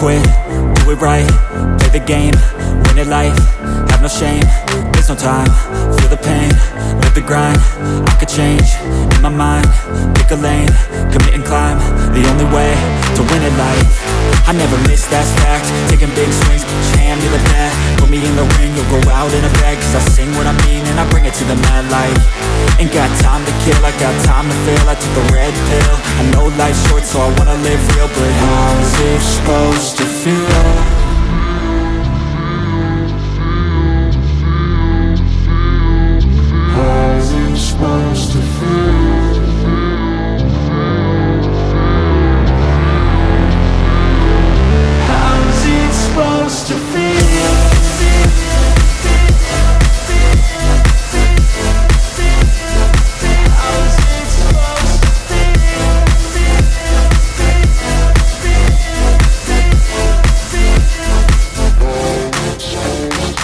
quit, do it right, play the game, win it life, have no shame, there's no time, feel the pain, live the grind, I could change, in my mind, pick a lane, commit and climb, the only way to win at life. I never miss, that's fact, taking big swings, put your hand to the bat, put me in the ring, you'll go out in a bag, cause I sing what I mean and I bring it to the mad light. Ain't got time to kill, I got time to feel, I took the red pill, I know life's short so I wanna live real, but how's it supposed to feel? How's it supposed to feel? How's it supposed to feel?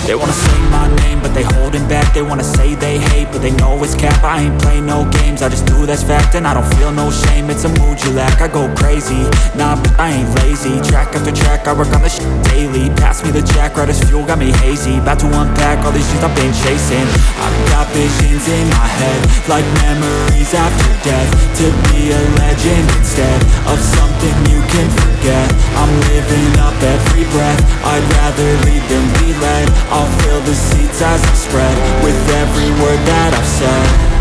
They wanna say my name, but they holding back. They wanna say they hate, but they know it's cap. I ain't play no games, I just do that's fact. And I don't feel no shame, it's a mood you lack. I go crazy, nah, but I ain't lazy. Track after track, I work on this shit daily. Pass me the jack, right as fuel, got me hazy. About to unpack all these things I've been chasing. I've got visions in my head, like memories after death. To be a legend instead of something you can forget. I'm living up every breath, I'd rather lead than be led. I'll fill the seats as I spread with every word that I've said.